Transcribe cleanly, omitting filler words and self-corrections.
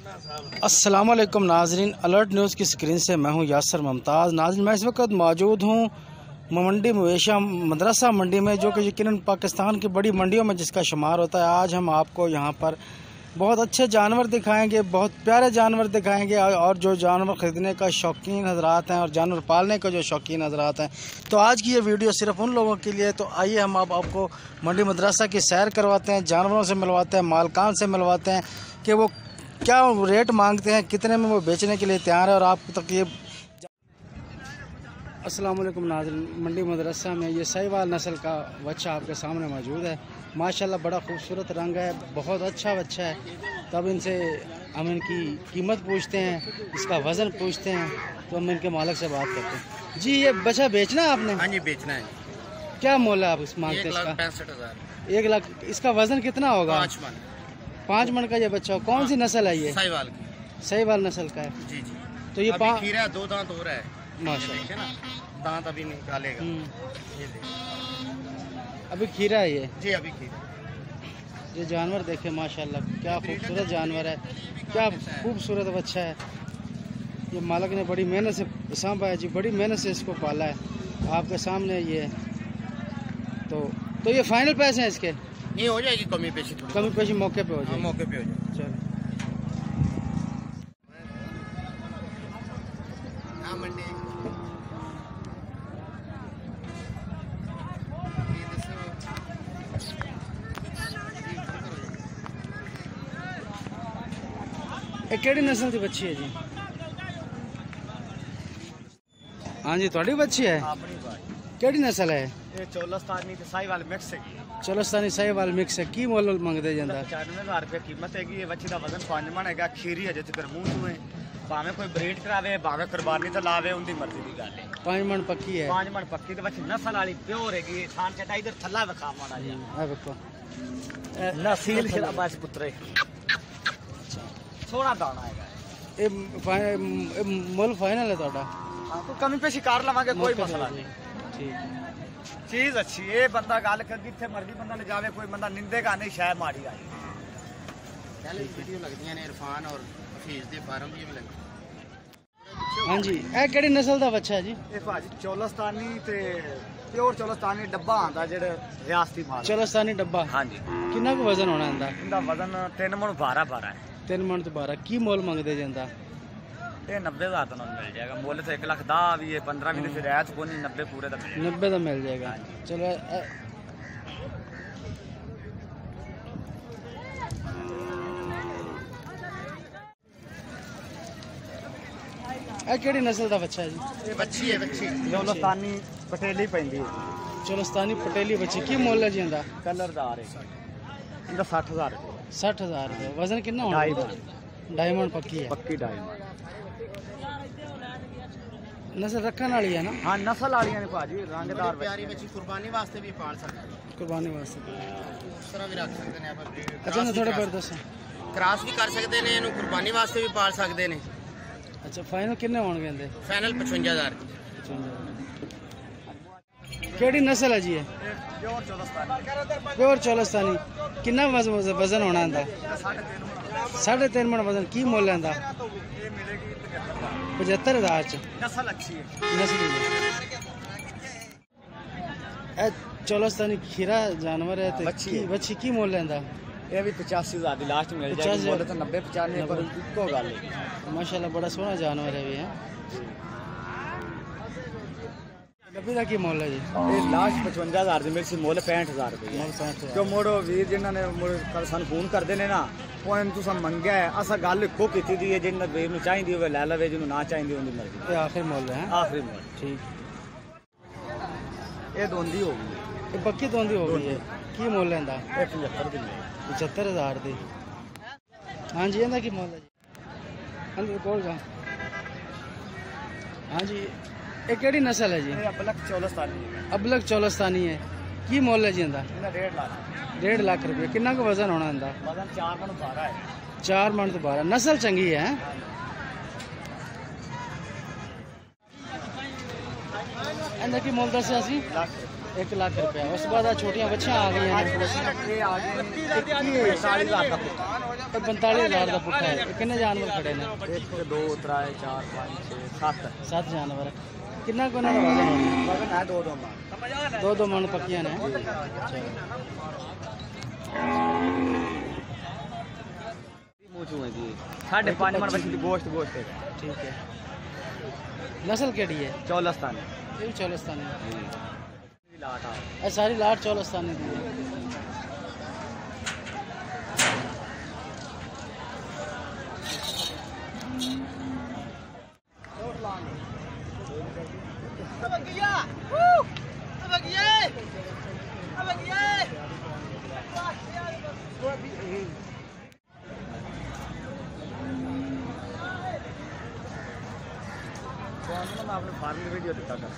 अस्सलाम वालेकुम नाजरीन, अलर्ट न्यूज़ की स्क्रीन से मैं हूं यासर मुमताज़। नाजरीन, मैं इस वक्त मौजूद हूं मंडी मवेशिया मदरसा मंडी में, जो कि यकीनन पाकिस्तान की बड़ी मंडियों में जिसका शुमार होता है। आज हम आपको यहां पर बहुत अच्छे जानवर दिखाएंगे, बहुत प्यारे जानवर दिखाएंगे, और जो जानवर ख़रीदने का शौकीन हजरात हैं और जानवर पालने का जो शौकीन हजरात हैं, तो आज की ये वीडियो सिर्फ उन लोगों के लिए। तो आइए हम आपको मंडी मदरसा की सैर करवाते हैं, जानवरों से मिलवाते हैं, मालकान से मिलवाते हैं कि वो क्या रेट मांगते हैं, कितने में वो बेचने के लिए तैयार है, और आप तक ये। अस्सलाम वालेकुम नाज़रीन, मंडी मदरसा में ये साहिवाल नस्ल का बच्चा आपके सामने मौजूद है। माशाल्लाह बड़ा खूबसूरत रंग है, बहुत अच्छा बच्चा है। तब इनसे हम इनकी कीमत पूछते हैं, इसका वज़न पूछते हैं, तो हम इनके मालिक से बात करते हैं। जी, ये बच्चा बेचना है आपने? हाँ जी, बेचना है। क्या मोल है आप इस मांगते हैं इसका? 1,65,000। 1 लाख। इसका वज़न कितना होगा? 5 मन। 5 मन का ये बच्चा। कौन सी नस्ल है ये? साहिवाल की। साहिवाल नस्ल का है जी जी। तो ये खीरा 2 दांत हो रहा है माशाल्लाह, दांत अभी निकालेगा। ये अभी खीरा है ये। जी, अभी खीरा। ये जानवर देखे माशाल्लाह, क्या खूबसूरत जानवर है, क्या खूबसूरत बच्चा है। ये मालिक ने बड़ी मेहनत से सांभा है जी, बड़ी मेहनत से इसको पाला है। आपके सामने ये है। तो ये फाइनल पैसे हैं इसके? नहीं, हो जाएगी कमी पेशी, कमी पेशी मौके पे हो जाएगी। मौके पे हो जाएगी। चलो केड़ी नस्ल की बच्ची है जी? हाँ जी, थोड़ी बच्ची है। केड़ी नस्ल है? ये चोलस्तानी ते साहिवाल मिक्स है। चोलस्तानी साहिवाल मिक्स है। की मोल मंगते जांदा? 95,000 रुपए कीमत है। ये बच्ची का वजन 5 मन है। खीरी अजे तक मूंह हुए, भावे कोई ब्रीड करावे, भावे कुर्बानी तो लावे, उनकी मर्जी की गल है। 5 मन पक्की है। 5 मन पक्की ते बच्ची नस्ल वाली प्योर है। थान चटा इधर थल्ला विखा माना जी। आ देखो नसील खिलाबाज पुत्रे थोड़ा दाना है। ए मोल फाइनल है ਤੁਹਾਡਾ? हां, तो कमी पेशी कर लवांगे, कोई मसला नहीं। ठीक, चीज अच्छी है। बंदा गल कर जिथे मर्जी बंदा ले जावे, कोई बंदा निंदेगा नहीं, शायद माड़ी आई। पहले वीडियो लगदियां ने इरफान और हफीज दे फार्म भी लगदी। हां जी, ए केड़ी नस्ल दा बच्चा है जी? ए भाजी चोलस्तानी ते प्योर चोलस्तानी डब्बा आंदा जेड़ा रियासती माल। चोलस्तानी डब्बा। हां जी। कितना को वजन होना इंदा? इंदा वजन 3 मन 12 है। 3 मन तो 12। की मोल मंगदे जांदा? ये 90,000 तो मिल जाएगा। मोल तो 1,10,000 भी है, 15 भी फिर रियायत को नहीं, 90 पूरे तक 90 तो मिल जाएगा। चलो केड़ी नस्ल का बच्चा है जी? ये बच्ची है। बच्ची चोलस्तानी पटेली पैंदी है। चोलस्तानी पटेली बच्ची। की मोल है जी इंदा? कलरदार है। इंदा 60,000 रुपए। 60,000 रुपए। वजन कितना होना? डायमंड पक्की है। पक्की डायमंड। नस्ल रखने वाली है ना? हाँ, नस्ल वाली ने भाजी, रंगदार प्यारी बच्ची। कुर्बानी वास्ते भी पाल सकते हैं। कुर्बानी वास्ते इस तरह भी रख सकते हैं। अच्छा, ना थोड़ा पर दसो। क्रॉस भी कर सकते हैं, इन्हें कुर्बानी वास्ते भी पाल सकते हैं। अच्छा, फाइनल कितने होंगे इंदे? फाइनल 55,000। केड़ी नस्ल है जी ये? प्योर चोलस्तानी। प्योर चोलस्तानी। कितना वजन होना इंदा? 3.5 मन वजन। की मोल है इंदा? ये मिलेगी 75,000 च। नस्ल अच्छी है। नस्ल ए चोलस्तानी खीरा जानवर है। बच्ची की मोल है इंदा? ये भी 85,000 की लास्ट मिल जाएगी। मोल तो 90-95 पर इको गल है। माशाल्लाह बड़ा सोहना जानवर है भी है। डब्बी का की मोल है जी? ये लास्ट 55,000 की मिलसी, मोल 65,000 रुपए। जो मोड़ो वीर जिन्होंने सन फोन करते हैं ना, वो तुसा मंगया है, असा गल इको की दी है। जिन्हें वीर नूं चाहिदी होवे लै लवे, जिन्होंने ना चाहिदी उनकी मर्जी। ये आखिरी मोल है? आखिरी मोल। ठीक। ये दोंदी हो गई। ये पक्की दोंदी हो गई है। की मोल है इंदा? 75 की। 75,000 दी। हाँ जी, इंदा की मोल है जी? अंदर कोल का। हाँ जी, ये केड़ी नस्ल है जी? अबलक चोलस्तानी। अबलक चोलस्तानी है। की मोल है जी इंदा? 1.5 लाख। 1.5 लाख रुपये। कितना का वजन होना इंदा? वजन 4 मन 12 है। 4 मन तो 12। नस्ल चंगी है। इंदा की मोल दस 1 1 लाख रुपया। उस बाद छोटियां बच्चियां आ गई हैं। ये आ गए 45,000 का पुट्ठा। 45,000 का पुट्ठा है। कितने जानवर खड़े ने? 1 2 3 4 5 6 7 जानवर। कितना को ना वजन वजन है 2 मन। 2 मन पक्कियां ने। मूछू है जी 5.5 मन बच्ची गोश्त है। ठीक है। नस्ल केड़ी है? चौलस्तानी। ये भी चौलस्तानी है। लाट आ सारी लाट चौलस्तानी दी है। मैं अपने फार्म की वीडियो दिखा था।